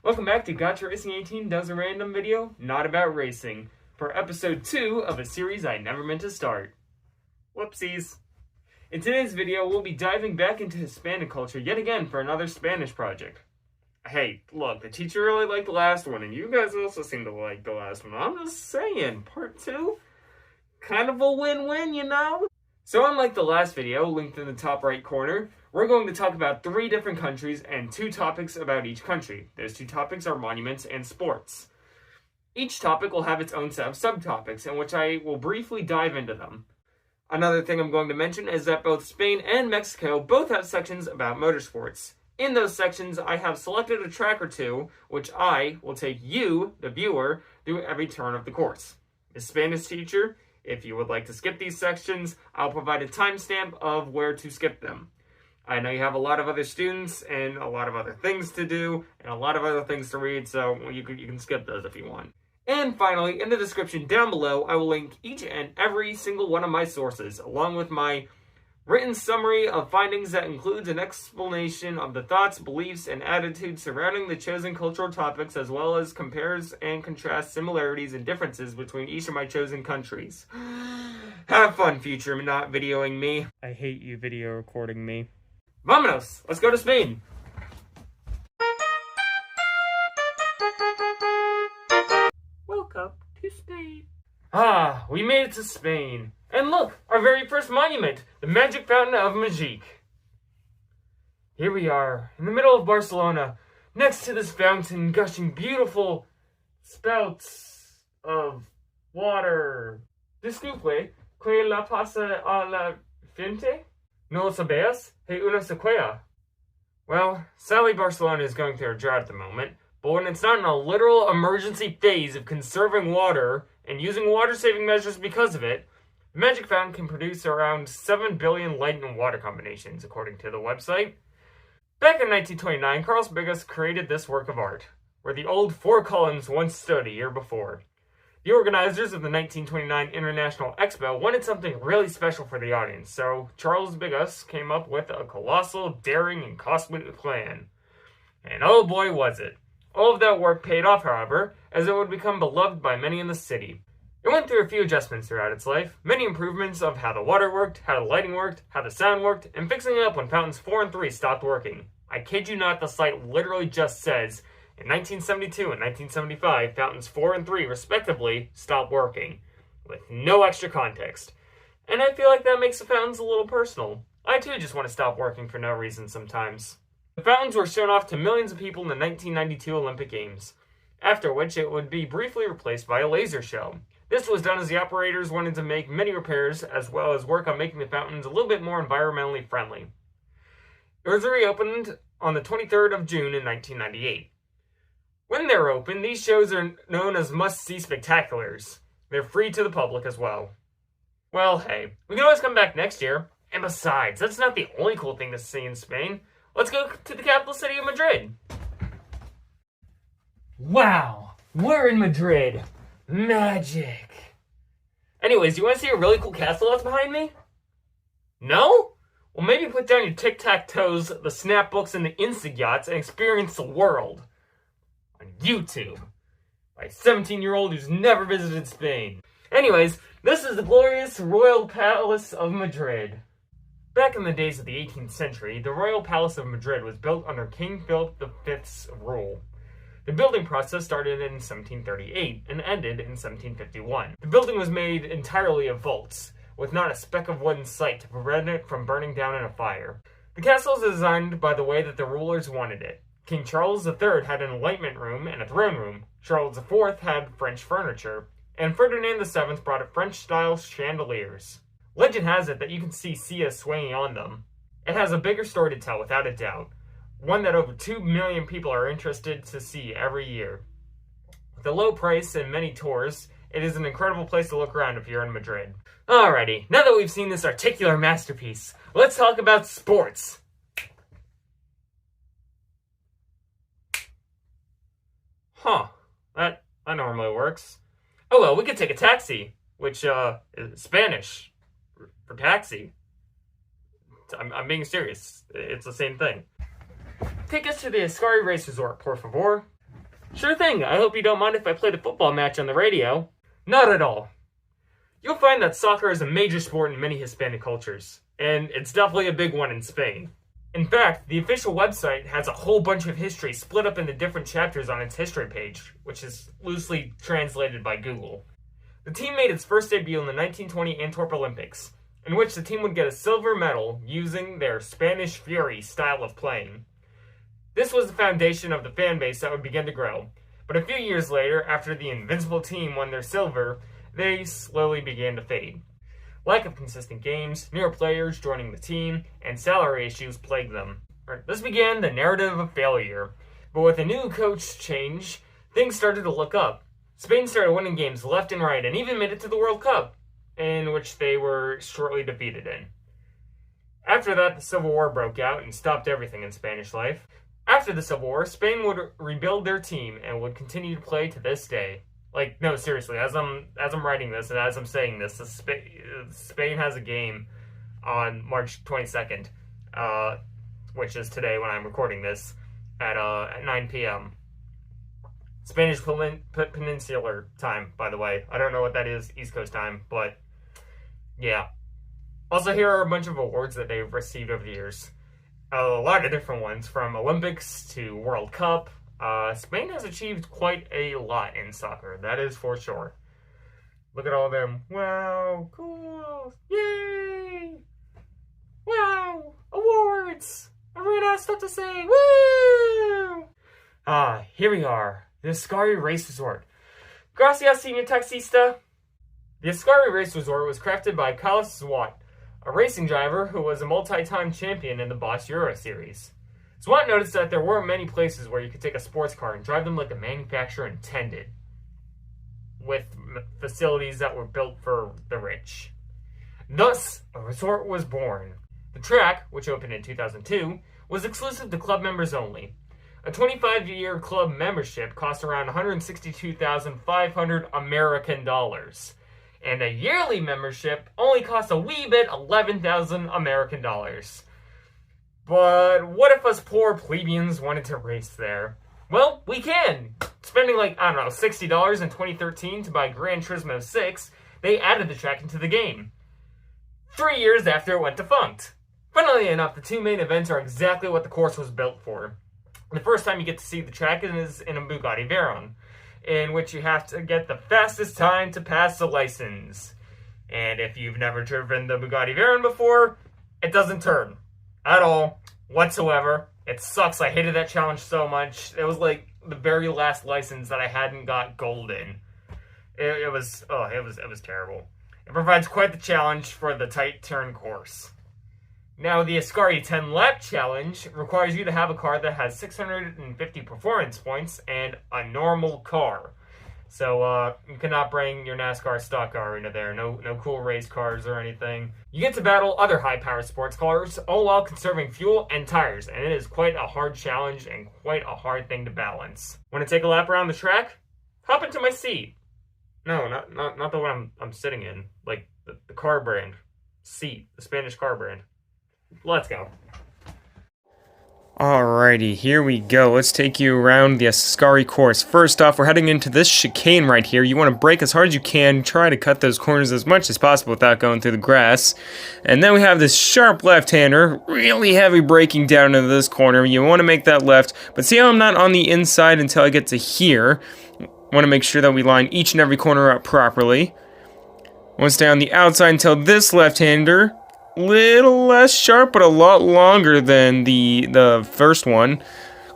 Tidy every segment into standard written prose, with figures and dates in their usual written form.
Welcome back to Gacha Racing 18 does a random video, not about racing, for episode 2 of a series I never meant to start. Whoopsies. In today's video, we'll be diving back into Hispanic culture yet again for another Spanish project. Hey, look, the teacher really liked the last one, and you guys also seem to like the last one. I'm just saying, part 2? Kind of a win-win, you know? So unlike the last video, linked in the top right corner, we're going to talk about 3 different countries and 2 topics about each country. Those 2 topics are monuments and sports. Each topic will have its own set of subtopics, in which I will briefly dive into them. Another thing I'm going to mention is that both Spain and Mexico both have sections about motorsports. In those sections, I have selected a track or 2, which I will take you, the viewer, through every turn of the course. As Spanish teacher, if you would like to skip these sections, I'll provide a timestamp of where to skip them. I know you have a lot of other students and a lot of other things to do and a lot of other things to read, so you can skip those if you want. And finally, in the description down below, I will link each and every single one of my sources, along with my written summary of findings that includes an explanation of the thoughts, beliefs, and attitudes surrounding the chosen cultural topics, as well as compares and contrasts similarities and differences between each of my chosen countries. Have fun, future not videoing me. I hate you video recording me. Vámonos! Let's go to Spain! Welcome to Spain. Ah, we made it to Spain. And look, our very first monument, the Magic Fountain of Magic. Here we are, in the middle of Barcelona, next to this fountain gushing beautiful spouts of water. Disculpe, que la pasa a la gente? No lo sabías? Hay una sequela. Well, sadly Barcelona is going through a drought at the moment, but when it's not in a literal emergency phase of conserving water and using water-saving measures because of it, the Magic Fountain can produce around 7 billion light and water combinations, according to the website. Back in 1929, Carlos Bigas created this work of art, where the old 4 columns once stood a year before. The organizers of the 1929 International Expo wanted something really special for the audience, so Charles Bigas came up with a colossal, daring, and costly plan. And oh boy was it. All of that work paid off, however, as it would become beloved by many in the city. It went through a few adjustments throughout its life, many improvements of how the water worked, how the lighting worked, how the sound worked, and fixing it up when fountains 4 and 3 stopped working. I kid you not, the site literally just says, in 1972 and 1975, fountains 4 and 3, respectively, stopped working, with no extra context. And I feel like that makes the fountains a little personal. I too just want to stop working for no reason sometimes. The fountains were shown off to millions of people in the 1992 Olympic Games, after which it would be briefly replaced by a laser show. This was done as the operators wanted to make many repairs, as well as work on making the fountains a little bit more environmentally friendly. It was reopened on the 23rd of June in 1998. When they're open, these shows are known as must-see spectaculars. They're free to the public as well. Well, hey, we can always come back next year. And besides, that's not the only cool thing to see in Spain. Let's go to the capital city of Madrid. Wow, we're in Madrid. Magic. Anyways, you want to see a really cool castle that's behind me? No? Well, maybe put down your tic-tac-toes, the snapbooks, and the Insta-yachts and experience the world. On YouTube. By a 17-year-old who's never visited Spain. Anyways, this is the glorious Royal Palace of Madrid. Back in the days of the 18th century, the Royal Palace of Madrid was built under King Philip V's rule. The building process started in 1738 and ended in 1751. The building was made entirely of vaults, with not a speck of wood in sight to prevent it from burning down in a fire. The castle is designed by the way that the rulers wanted it. King Charles III had an enlightenment room and a throne room, Charles IV had French furniture, and Ferdinand VII brought up French-style chandeliers. Legend has it that you can see Sia swinging on them. It has a bigger story to tell, without a doubt. One that over 2 million people are interested to see every year. With a low price and many tours, it is an incredible place to look around if you're in Madrid. Alrighty, now that we've seen this articular masterpiece, let's talk about sports. Huh, that normally works. Oh well, we could take a taxi, which is Spanish for taxi. I'm being serious. It's the same thing. Take us to the Ascari Race Resort, por favor. Sure thing, I hope you don't mind if I play the football match on the radio. Not at all. You'll find that soccer is a major sport in many Hispanic cultures, and it's definitely a big one in Spain. In fact, the official website has a whole bunch of history split up into different chapters on its history page, which is loosely translated by Google. The team made its first debut in the 1920 Antwerp Olympics, in which the team would get a silver medal using their Spanish Fury style of playing. This was the foundation of the fan base that would begin to grow, but a few years later, after the invincible team won their silver, they slowly began to fade. Lack of consistent games, newer players joining the team, and salary issues plagued them. This began the narrative of failure, but with a new coach change, things started to look up. Spain started winning games left and right, and even made it to the World Cup, in which they were shortly defeated in. After that, the Civil War broke out and stopped everything in Spanish life. After the Civil War, Spain would rebuild their team and would continue to play to this day. Like, no, seriously, as I'm writing this and as I'm saying this, Spain has a game on March 22nd, which is today when I'm recording this, at 9 p.m. Spanish Peninsular time, by the way. I don't know what that is, East Coast time, but yeah. Also, here are a bunch of awards that they've received over the years. A lot of different ones, from Olympics to World Cup. Spain has achieved quite a lot in soccer, that is for sure. Look at all them. Wow, cool, yay! Wow, awards! I ran out of stuff to say, woo! Here we are, the Ascari Race Resort. Gracias, señor taxista. The Ascari Race Resort was crafted by Carlos Zwart, a racing driver who was a multi-time champion in the Boss Euro Series. Zwart noticed that there weren't many places where you could take a sports car and drive them like a manufacturer intended, with facilities that were built for the rich. Thus, a resort was born. The track, which opened in 2002, was exclusive to club members only. A 25-year club membership cost around $162,500 American dollars. And a yearly membership only costs a wee bit, 11,000 American dollars. But what if us poor plebeians wanted to race there? Well, we can! Spending $60 in 2013 to buy Gran Turismo 6, they added the track into the game. 3 years after it went defunct. Funnily enough, the two main events are exactly what the course was built for. The first time you get to see the track is in a Bugatti Veyron, in which you have to get the fastest time to pass the license. And if you've never driven the Bugatti Veyron before, it doesn't turn. At all, whatsoever. It sucks. I hated that challenge so much. It was like the very last license that I hadn't got gold in. It was terrible. It provides quite the challenge for the tight turn course. Now, the Ascari 10 Lap Challenge requires you to have a car that has 650 performance points and a normal car. So, you cannot bring your NASCAR stock car into there. No cool race cars or anything. You get to battle other high-powered sports cars, all while conserving fuel and tires. And it is quite a hard challenge and quite a hard thing to balance. Want to take a lap around the track? Hop into my seat. No, not the one I'm sitting in. Like, the car brand. Seat. The Spanish car brand. Let's go. Alrighty, here we go. Let's take you around the Ascari course. First off, we're heading into this chicane right here. You want to brake as hard as you can, try to cut those corners as much as possible without going through the grass. And then we have this sharp left-hander, really heavy braking down into this corner. You want to make that left, but see how I'm not on the inside until I get to here. Want to make sure that we line each and every corner up properly. Want to stay on the outside until this left-hander. Little less sharp, but a lot longer than the first one.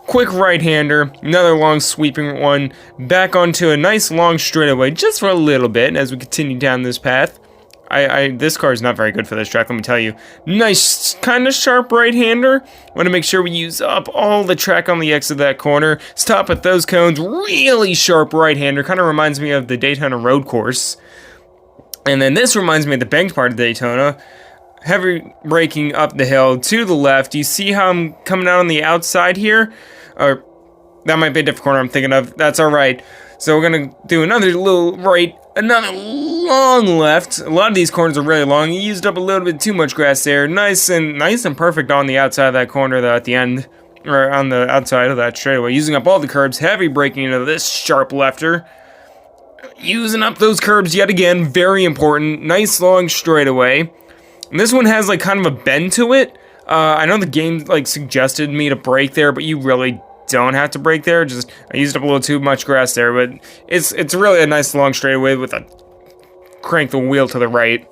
Quick right-hander, another long sweeping one, back onto a nice long straightaway, just for a little bit as we continue down this path. This car is not very good for this track, let me tell you. Nice, kind of sharp right-hander. Want to make sure we use up all the track on the exit of that corner. Stop at those cones, really sharp right-hander, kind of reminds me of the Daytona road course. And then this reminds me of the banked part of Daytona. Heavy braking up the hill to the left. You see how I'm coming out on the outside here? Or that might be a different corner I'm thinking of. That's alright. So we're going to do another little right, another long left. A lot of these corners are really long. You used up a little bit too much grass there. Nice and perfect on the outside of that corner though at the end. or on the outside of that straightaway, using up all the curbs, heavy braking into this sharp lefter. Using up those curbs yet again, very important. Nice long straightaway. And this one has like kind of a bend to it. I know the game like suggested me to brake there, but you really don't have to brake there. Just I used up a little too much grass there, but it's really a nice long straightaway with a crank the wheel to the right.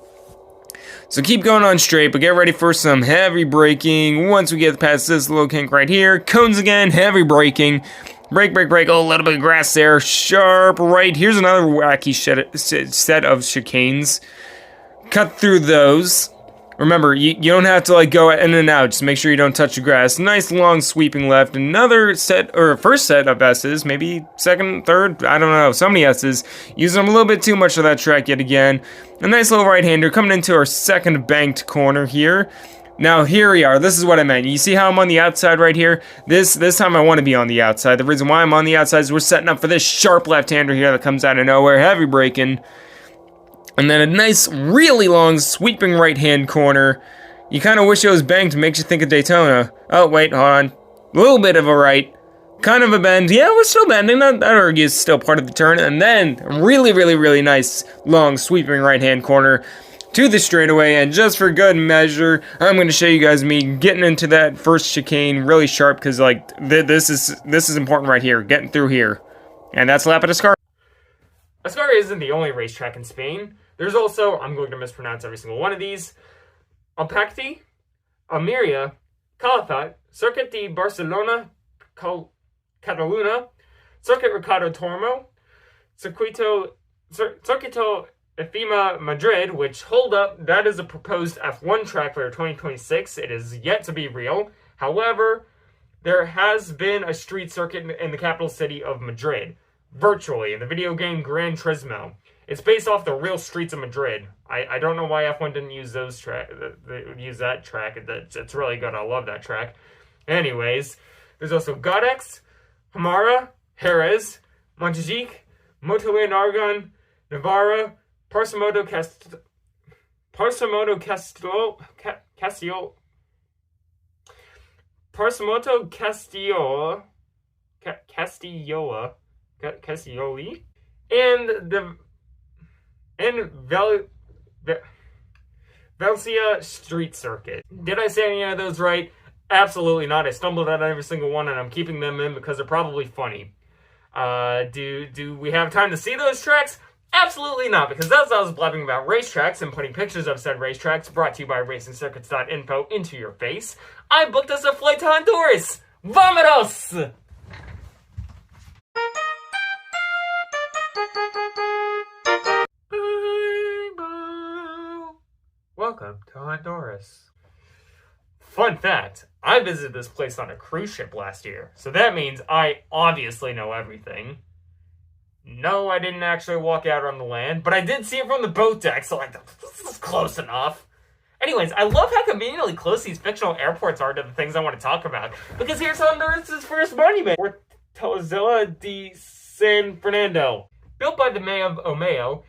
So keep going on straight, but get ready for some heavy braking. Once we get past this little kink right here, cones again, heavy braking. Brake, brake, brake. Oh, a little bit of grass there. Sharp right. Here's another wacky set of chicanes. Cut through those. Remember, you don't have to like go in and out. Just make sure you don't touch the grass. Nice long sweeping left. Another set, or first set of S's. Maybe second, third. I don't know. So many S's. Using them a little bit too much of that track yet again. A nice little right-hander coming into our second banked corner here. Now, here we are. This is what I meant. You see how I'm on the outside right here? This time I want to be on the outside. The reason why I'm on the outside is we're setting up for this sharp left-hander here that comes out of nowhere. Heavy braking. And then a nice, really long, sweeping right-hand corner. You kind of wish it was banked. Makes you think of Daytona. Oh, wait, hold on. A little bit of a right. Kind of a bend. Yeah, we're still bending. That argues still part of the turn. And then, really, really, really nice, long, sweeping right-hand corner to the straightaway. And just for good measure, I'm going to show you guys me getting into that first chicane really sharp. Because, like, this is important right here. Getting through here. And that's lap at Ascari. Ascari isn't the only racetrack in Spain. There's also, I'm going to mispronounce every single one of these, Alpacti, Almeria, Calafat, Circuit de Barcelona, Cataluna, Circuit Ricardo Tormo, Circuito Efima Madrid, which, hold up, that is a proposed F1 track for 2026. It is yet to be real. However, there has been a street circuit in the capital city of Madrid, virtually, in the video game Gran Turismo. It's based off the real streets of Madrid. I don't know why F1 didn't use use that track. It's really good. I love that track. Anyways, there's also Gadex, Hamara, Jerez, Montajic, Motorland Argon, Navarra, Parsamoto Castioli, and Valencia Street Circuit. Did I say any of those right? Absolutely not. I stumbled at every single one, and I'm keeping them in because they're probably funny. Do we have time to see those tracks? Absolutely not, because as I was blabbing about racetracks and putting pictures of said racetracks brought to you by RacingCircuits.info into your face, I booked us a flight to Honduras! Vamonos! Welcome to Honduras. Fun fact, I visited this place on a cruise ship last year, so that means I obviously know everything. No, I didn't actually walk out on the land, but I did see it from the boat deck, so like, this is close enough. Anyways, I love how conveniently close these fictional airports are to the things I want to talk about, because here's Honduras' first monument, Fortaleza de San Fernando. Built by the Mayor of Omeo,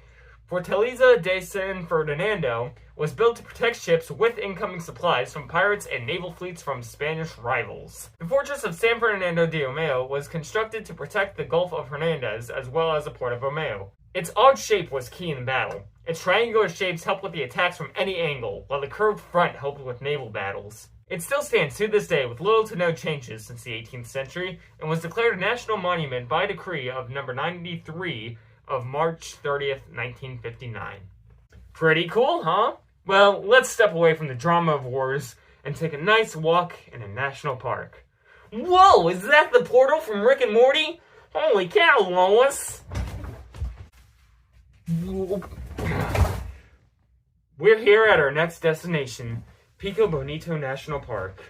Fortaleza de San Fernando was built to protect ships with incoming supplies from pirates and naval fleets from Spanish rivals. The fortress of San Fernando de Omeo was constructed to protect the Gulf of Hernandez as well as the port of Omeo. Its odd shape was key in battle. Its triangular shapes helped with the attacks from any angle, while the curved front helped with naval battles. It still stands to this day with little to no changes since the 18th century, and was declared a national monument by decree of number 93 of March 30th, 1959. Pretty cool, huh? Well, let's step away from the drama of wars and take a nice walk in a national park. Whoa, is that the portal from Rick and Morty? Holy cow, Lois! We're here at our next destination, Pico Bonito National Park.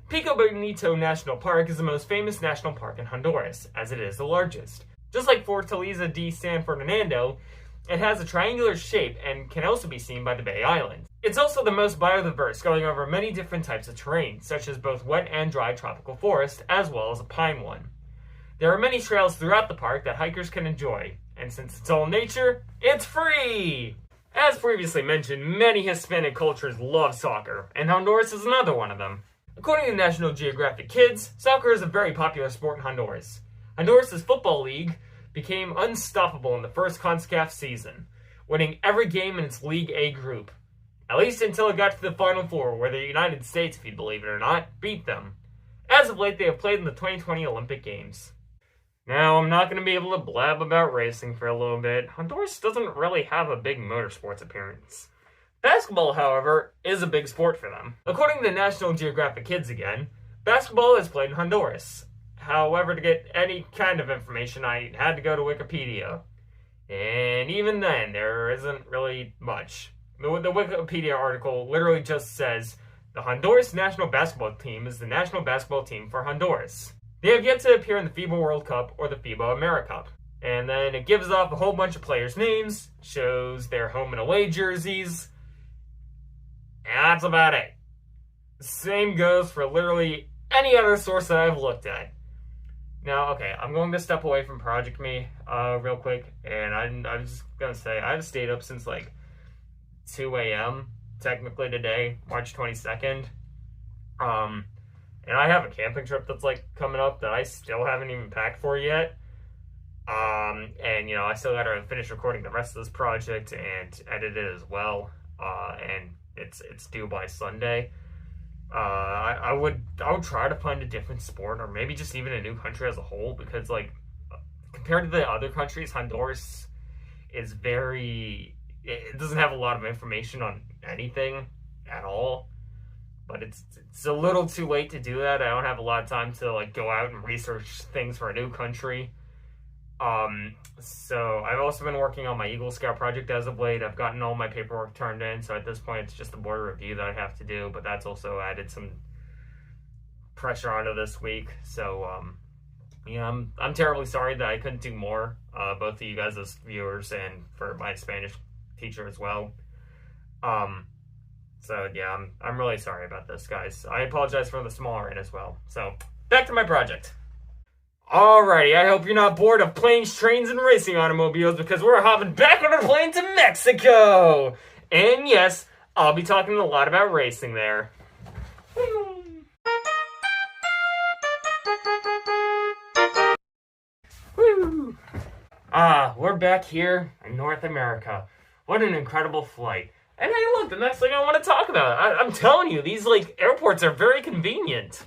Pico Bonito National Park is the most famous national park in Honduras, as it is the largest. Just like Fortaleza de San Fernando, it has a triangular shape and can also be seen by the Bay Islands. It's also the most biodiverse, going over many different types of terrain, such as both wet and dry tropical forest, as well as a pine one. There are many trails throughout the park that hikers can enjoy, and since it's all nature, it's free! As previously mentioned, many Hispanic cultures love soccer, and Honduras is another one of them. According to National Geographic Kids, soccer is a very popular sport in Honduras. Honduras' football league became unstoppable in the first CONCACAF season, winning every game in its League A group. At least until it got to the Final Four, where the United States, if you believe it or not, beat them. As of late, they have played in the 2020 Olympic Games. Now, I'm not going to be able to blab about racing for a little bit. Honduras doesn't really have a big motorsports appearance. Basketball, however, is a big sport for them. According to National Geographic Kids again, basketball is played in Honduras. However, to get any kind of information, I had to go to Wikipedia. And even then, there isn't really much. The Wikipedia article literally just says, the Honduras national basketball team is the national basketball team for Honduras. They have yet to appear in the FIBA World Cup or the FIBA AmeriCup. And then it gives off a whole bunch of players' names, shows their home and away jerseys, and that's about it. The same goes for literally any other source that I've looked at. Now, okay, I'm going to step away from Project Me real quick, and I'm just going to say, I've stayed up since like 2 a.m., technically today, March 22nd. And I have a camping trip that's like coming up that I still haven't even packed for yet. And you know, I still gotta finish recording the rest of this project and edit it as well. And it's due by Sunday. I would try to find a different sport, or maybe just even a new country as a whole, because like compared to the other countries, Honduras is it doesn't have a lot of information on anything at all. But it's a little too late to do that. I don't have a lot of time to like go out and research things for a new country. So I've also been working on my Eagle Scout project as of late. I've gotten all my paperwork turned in, so at this point it's just the board review that I have to do, but that's also added some pressure onto this week. So yeah, I'm terribly sorry that I couldn't do more, both of you guys as viewers and for my Spanish teacher as well. So yeah, I'm really sorry about this, guys. I apologize for the small rain as well. So back to my project. Alrighty, I hope you're not bored of planes, trains, and racing automobiles, because we're hopping back on a plane to Mexico! And yes, I'll be talking a lot about racing there. Woo! We're back here in North America. What an incredible flight. And hey, look, the next thing I want to talk about. I'm telling you, these like airports are very convenient.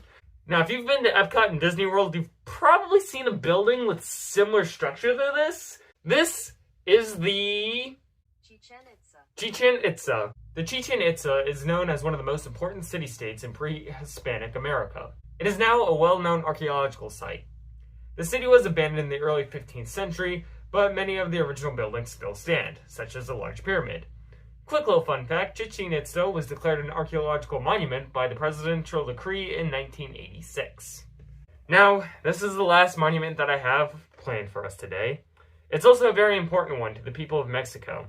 Now, if you've been to Epcot and Disney World, you've probably seen a building with similar structure to this. This is the Chichen Itza. The Chichen Itza is known as one of the most important city-states in pre-Hispanic America. It is now a well-known archaeological site. The city was abandoned in the early 15th century, but many of the original buildings still stand, such as the large pyramid. Quick little fun fact, Chichen Itza was declared an archaeological monument by the presidential decree in 1986. Now, this is the last monument that I have planned for us today. It's also a very important one to the people of Mexico.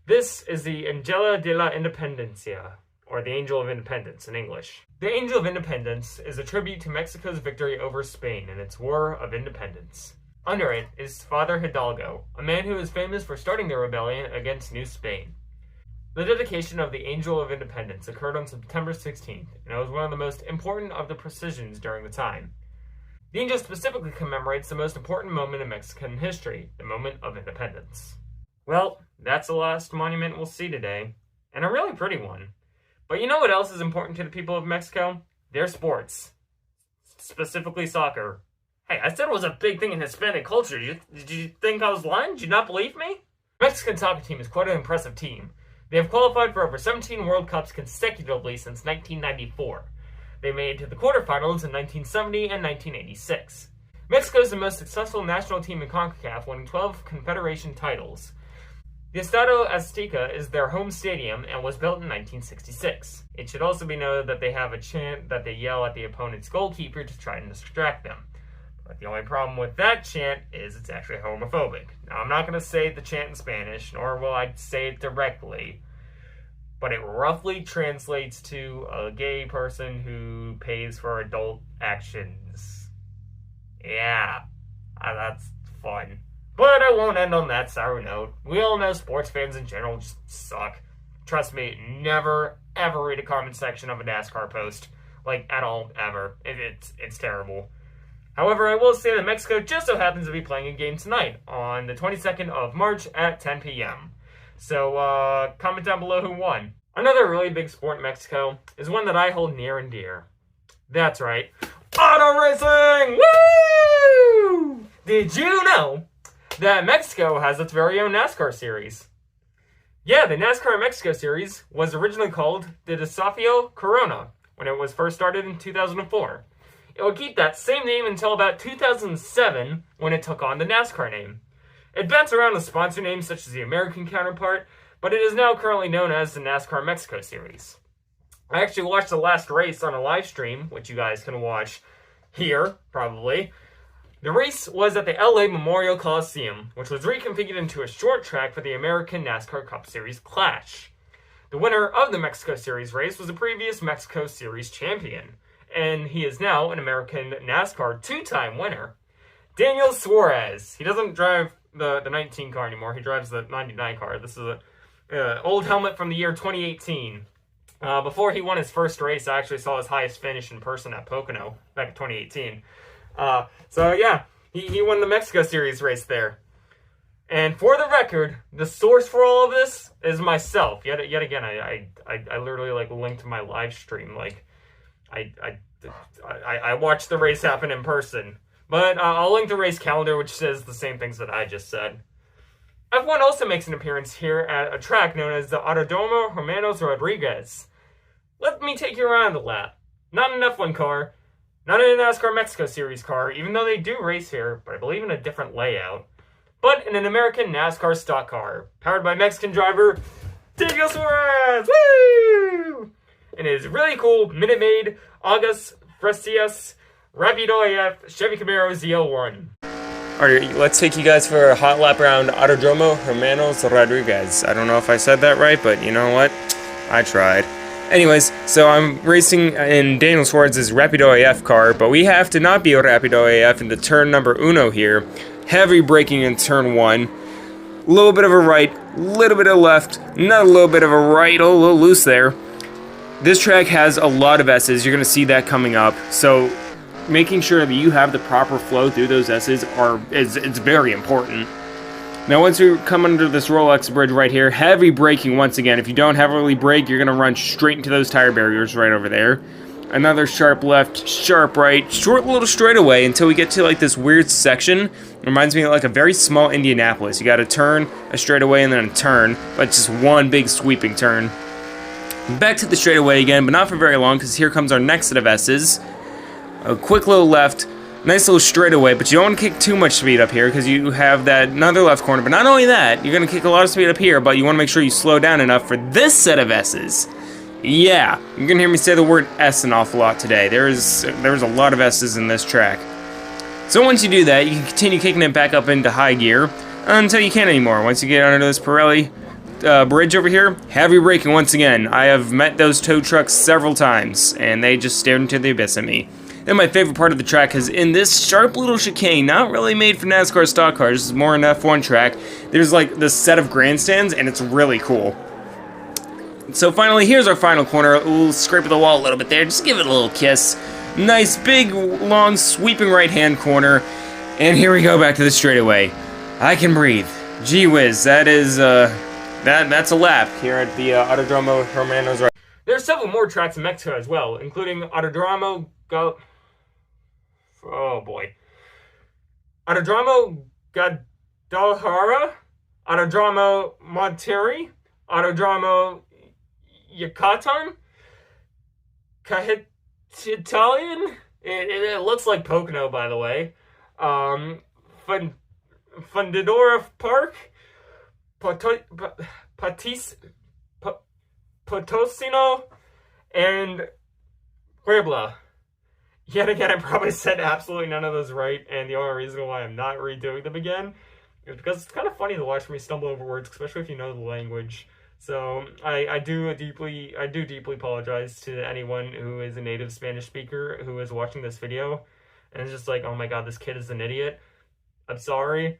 This is the Ángel de la Independencia, or the Angel of Independence in English. The Angel of Independence is a tribute to Mexico's victory over Spain in its War of Independence. Under it is Father Hidalgo, a man who is famous for starting the rebellion against New Spain. The dedication of the Angel of Independence occurred on September 16th, and it was one of the most important of the processions during the time. The angel specifically commemorates the most important moment in Mexican history, the moment of independence. Well, that's the last monument we'll see today, and a really pretty one. But you know what else is important to the people of Mexico? Their sports. Specifically soccer. Hey, I said it was a big thing in Hispanic culture. Did you think I was lying? Did you not believe me? The Mexican soccer team is quite an impressive team. They have qualified for over 17 World Cups consecutively since 1994. They made it to the quarterfinals in 1970 and 1986. Mexico is the most successful national team in CONCACAF, winning 12 Confederation titles. The Estadio Azteca is their home stadium and was built in 1966. It should also be noted that they have a chant that they yell at the opponent's goalkeeper to try and distract them. But the only problem with that chant is it's actually homophobic. Now, I'm not going to say the chant in Spanish, nor will I say it directly, but it roughly translates to a gay person who pays for adult actions. Yeah, that's fun. But I won't end on that sour note. We all know sports fans in general just suck. Trust me, never, ever read a comment section of a NASCAR post. like, at all, ever. It's terrible. However, I will say that Mexico just so happens to be playing a game tonight on the 22nd of March at 10 p.m. So, comment down below who won. Another really big sport in Mexico is one that I hold near and dear. That's right, auto racing! Woo! Did you know that Mexico has its very own NASCAR series? Yeah, the NASCAR Mexico series was originally called the Desafío Corona when it was first started in 2004. It would keep that same name until about 2007 when it took on the NASCAR name. It bounced around with sponsor names such as the American counterpart, but it is now currently known as the NASCAR Mexico Series. I actually watched the last race on a live stream, which you guys can watch here, probably. The race was at the LA Memorial Coliseum, which was reconfigured into a short track for the American NASCAR Cup Series Clash. The winner of the Mexico Series race was a previous Mexico Series champion, and he is now an American NASCAR two-time winner. Daniel Suarez. He doesn't drive the 19 car anymore. He drives the 99 car. This is an old helmet from the year 2018. Before he won his first race, I actually saw his highest finish in person at Pocono back in 2018. So yeah, he won the Mexico Series race there. And for the record, the source for all of this is myself. Yet again, I literally like linked my live stream. Like, I watched the race happen in person. But I'll link the race calendar, which says the same things that I just said. F1 also makes an appearance here at a track known as the Autodromo Hermanos Rodriguez. Let me take you around the lap. Not an F1 car, not in a NASCAR Mexico Series car, even though they do race here, but I believe in a different layout. But in an American NASCAR stock car, powered by Mexican driver Daniel Suarez. Woo! And it is really cool Minute Maid August Fresias Rapido AF Chevy Camaro ZL1. Alright, let's take you guys for a hot lap around Autodromo Hermanos Rodriguez. I don't know if I said that right, but you know what? I tried. Anyways, so I'm racing in Daniel Suarez's Rapido AF car, but we have to not be Rapido AF into turn number uno here. Heavy braking in turn one. A little bit of a right, little bit of left, not a little bit of a right, a little loose there. This track has a lot of S's. You're going to see that coming up. So making sure that you have the proper flow through those S's is very important. Now once you come under this Rolex bridge right here, heavy braking once again. If you don't heavily brake, you're going to run straight into those tire barriers right over there. Another sharp left, sharp right, short little straightaway until we get to like this weird section. Reminds me of like a very small Indianapolis. You got a turn, a straightaway, and then a turn, but just one big sweeping turn. Back to the straightaway again, but not for very long because here comes our next set of S's. A quick little left, nice little straightaway, but you don't want to kick too much speed up here because you have that another left corner. But not only that, you're going to kick a lot of speed up here, but you want to make sure you slow down enough for this set of S's. Yeah, you're going to hear me say the word S an awful lot today. There's a lot of S's in this track. So once you do that, you can continue kicking it back up into high gear until you can't anymore. Once you get under this Pirelli bridge over here, heavy braking once again. I have met those tow trucks several times, and they just stared into the abyss at me. Then my favorite part of the track is in this sharp little chicane, not really made for NASCAR stock cars, this is more an F1 track. There's like this set of grandstands, and it's really cool. So finally, here's our final corner. We'll scrape the wall a little bit there, just give it a little kiss. Nice, big, long, sweeping right-hand corner. And here we go back to the straightaway. I can breathe. Gee whiz, that is, that's a lap here at the Autodromo Hermanos. There are several more tracks in Mexico as well, including Autodromo Autodromo Guadalajara, Autodromo Monterrey, Autodromo Yucatan, Cajetitan. It looks like Pocono, by the way. Fundidora Park, Potosino, and Puebla. Yet again, I probably said absolutely none of those right, and the only reason why I'm not redoing them again is because it's kind of funny to watch me stumble over words, especially if you know the language. So I do deeply apologize to anyone who is a native Spanish speaker who is watching this video and is just like, oh my god, this kid is an idiot. I'm sorry.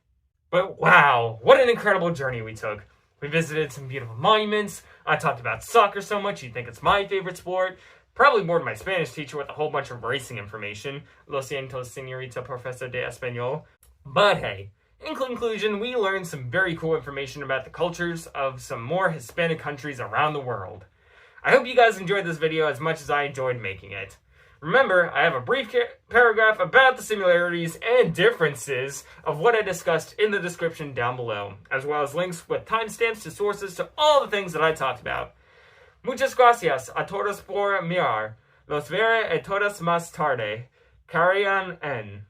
But wow, what an incredible journey we took. We visited some beautiful monuments. I talked about soccer so much, you'd think it's my favorite sport. Probably bored my Spanish teacher with a whole bunch of racing information. Lo siento, señorita profesor de español. But hey, in conclusion, we learned some very cool information about the cultures of some more Hispanic countries around the world. I hope you guys enjoyed this video as much as I enjoyed making it. Remember, I have a brief paragraph about the similarities and differences of what I discussed in the description down below, as well as links with timestamps to sources to all the things that I talked about. Muchas gracias a todos por mirar. Los veré a todas más tarde. Carrion N.